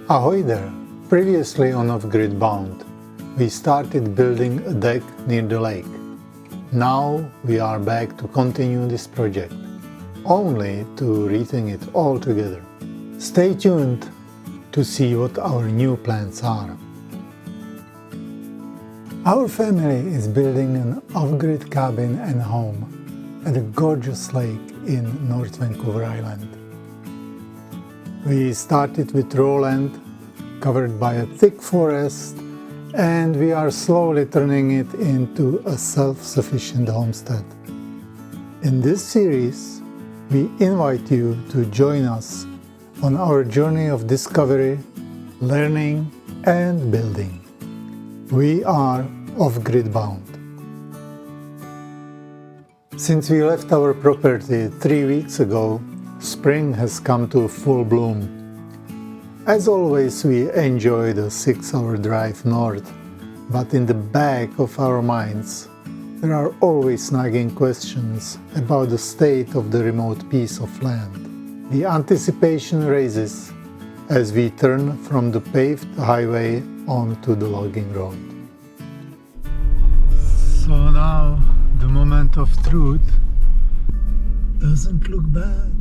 Ahoy there! Previously on Off-Grid Bound, we started building a deck near the lake. Now we are back to continue this project, only to rethink it all together. Stay tuned to see what our new plans are. Our family is building an off-grid cabin and home at a gorgeous lake in North Vancouver Island. We started with raw land covered by a thick forest, and we are slowly turning it into a self-sufficient homestead. In this series, we invite you to join us on our journey of discovery, learning and building. We are off-grid bound. Since we left our property 3 weeks ago, spring has come to full bloom. As always, we enjoy the 6-hour drive north, but in the back of our minds, there are always nagging questions about the state of the remote piece of land. The anticipation raises as we turn from the paved highway onto the logging road. So now the moment of truth doesn't look bad.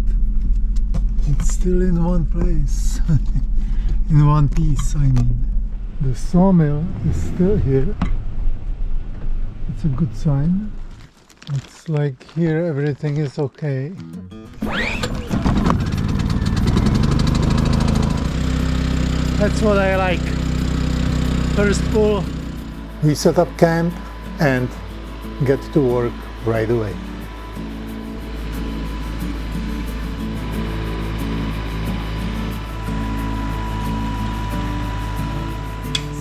It's still in one place, in one piece, I mean. The sawmill is still here. It's a good sign. It's like here everything is okay. That's what I like. First pull. We set up camp and get to work right away.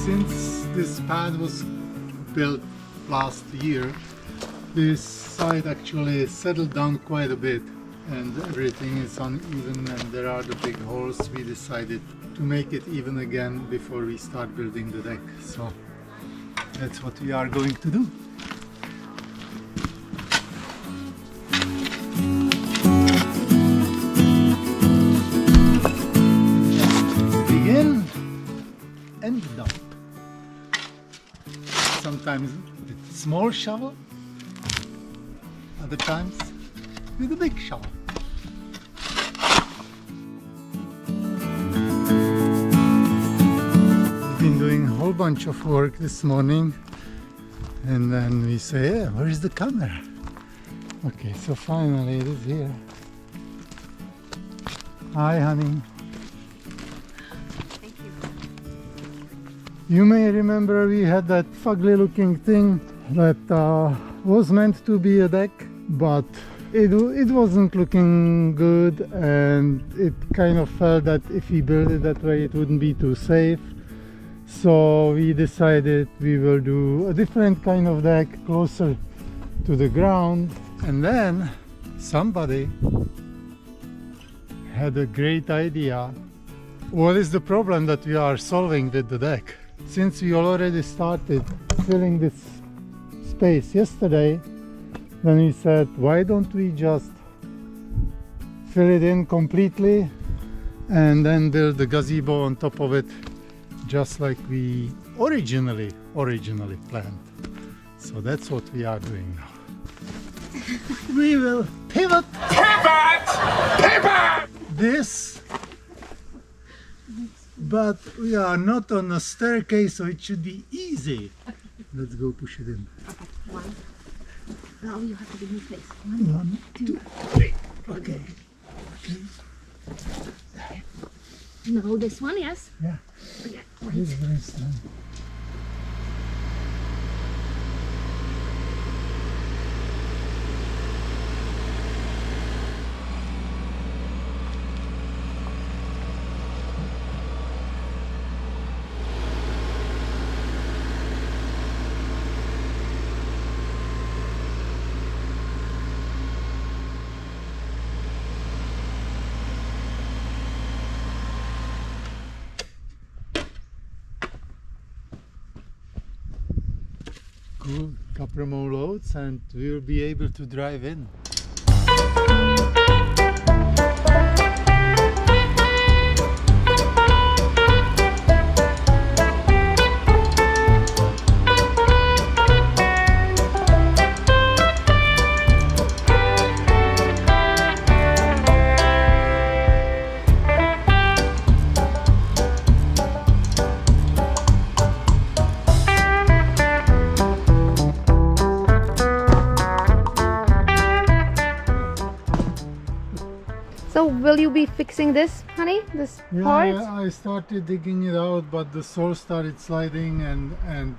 Since this pad was built last year, this side actually settled down quite a bit and everything is uneven and there are the big holes. We decided to make it even again before we start building the deck. So that's what we are going to do. Begin and dump. Sometimes with a small shovel, other times with a big shovel. We've been doing a whole bunch of work this morning and then we say, yeah, where is the camera? Okay, so finally it is here. Hi honey. You may remember we had that fugly looking thing that was meant to be a deck, but it wasn't looking good and it kind of felt that if we build it that way it wouldn't be too safe. So we decided we will do a different kind of deck closer to the ground, and then somebody had a great idea. What is the problem that we are solving with the deck? Since we already started filling this space yesterday, then we said, why don't we just fill it in completely and then build the gazebo on top of it, just like we originally planned. So that's what we are doing now. We will pivot this, but we are not on a staircase, so it should be easy. Let's go push it in. Okay, one. Oh, you have to give me place. One, two, three. Okay. Okay. No, this one, yes? Yeah. Okay. This is very strong. Cool. Couple more loads and we'll be able to drive in. you be fixing this, honey? This part? Yeah, I started digging it out, but the soil started sliding and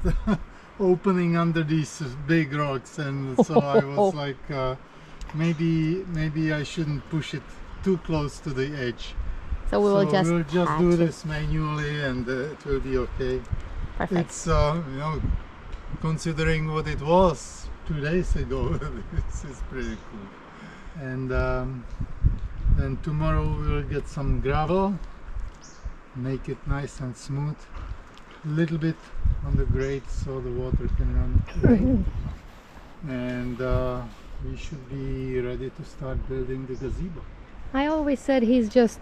opening under these big rocks, and so I was like, maybe I shouldn't push it too close to the edge. So we will just do this manually, and it will be okay. Perfect. It's you know, considering what it was 2 days ago, this is pretty cool. And then tomorrow we'll get some gravel, make it nice and smooth, a little bit on the grate so the water can run away. And we should be ready to start building the gazebo. I always said he's just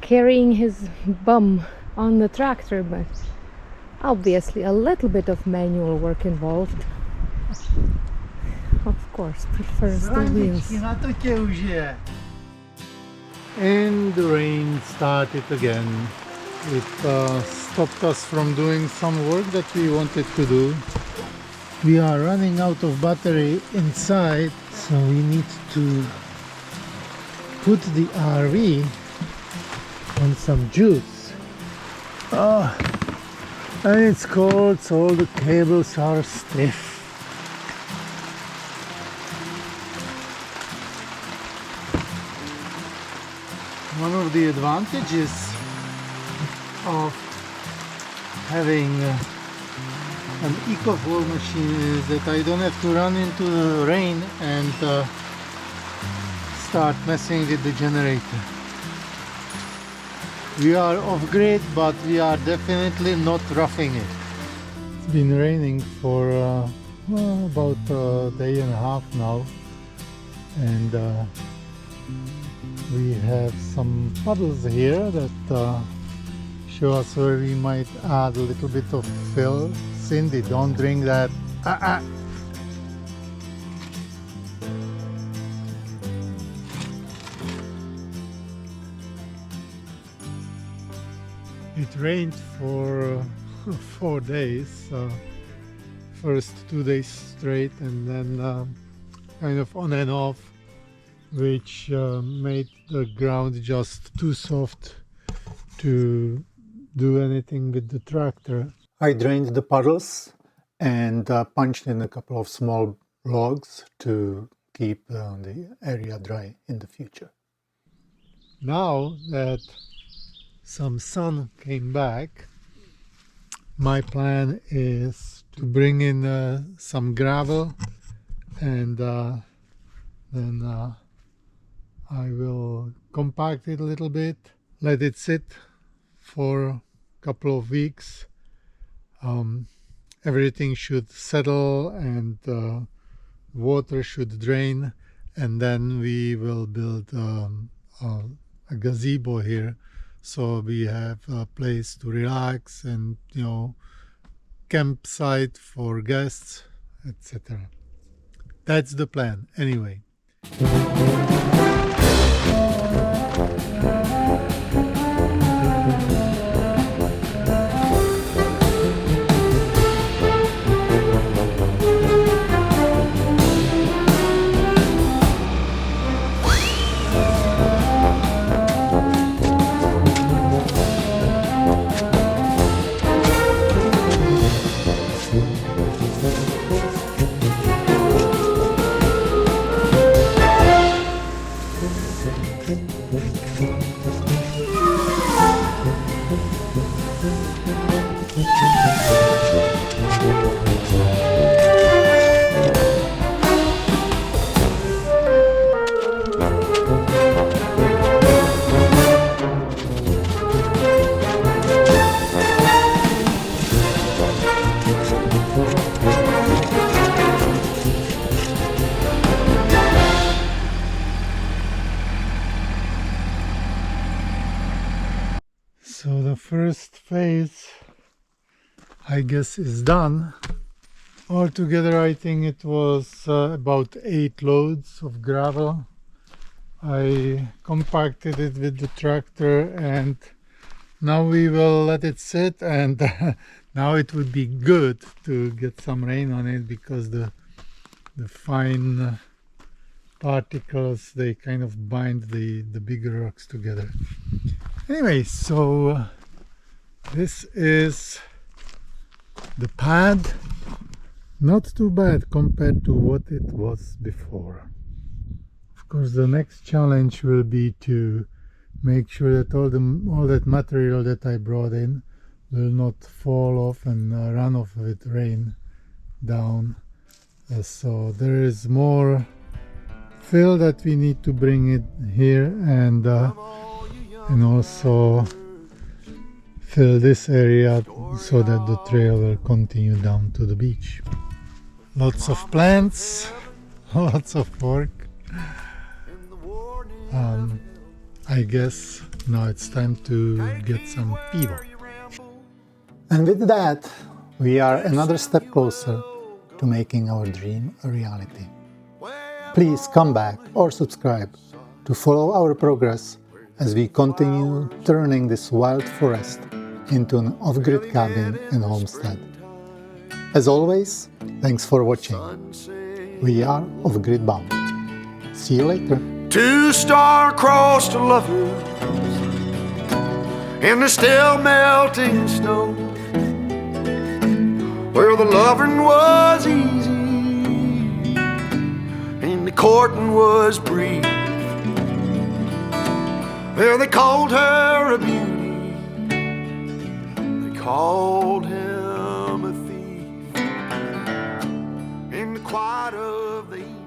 carrying his bum on the tractor, but obviously a little bit of manual work involved. Of course, prefers the wheels. And the rain started again. It stopped us from doing some work that we wanted to do. We are running out of battery inside, so we need to put the RV on some juice. And it's cold, so all the cables are stiff. One of the advantages of having an eco-flow machine is that I don't have to run into the rain and start messing with the generator. We are off-grid, but we are definitely not roughing it. It's been raining for about a day and a half now, and we have some puddles here that show us where we might add a little bit of fill. Cindy, don't drink that. It rained for 4 days, first 2 days straight, and then kind of on and off, which made the ground just too soft to do anything with the tractor. I drained the puddles and punched in a couple of small logs to keep the area dry in the future. Now that some sun came back, my plan is to bring in some gravel, and then I will compact it a little bit, let it sit for a couple of weeks. Everything should settle and water should drain, and then we will build a gazebo here, so we have a place to relax and, you know, campsite for guests, etc. That's the plan anyway. So the first phase, I guess, is done. Altogether, I think it was about 8 loads of gravel. I compacted it with the tractor, and now we will let it sit, and now it would be good to get some rain on it, because the fine particles, they kind of bind the bigger rocks together. Anyway, so this is the pad. Not too bad compared to what it was before. Of course, the next challenge will be to make sure that all that material that I brought in will not fall off and run off with rain down. So there is more fill that we need to bring it here, and also fill this area so that the trail will continue down to the beach. Lots of plants, lots of work. I guess now it's time to get some pivo. And with that, we are another step closer to making our dream a reality. Please come back or subscribe to follow our progress as we continue turning this wild forest into an off-grid cabin and homestead. As always, thanks for watching. We are off-grid bound. See you later. Two star-crossed lovers in the still melting snow, where the loving was easy and the courting was brief. There they called her a beauty, they called him a thief. In the quiet of the evening,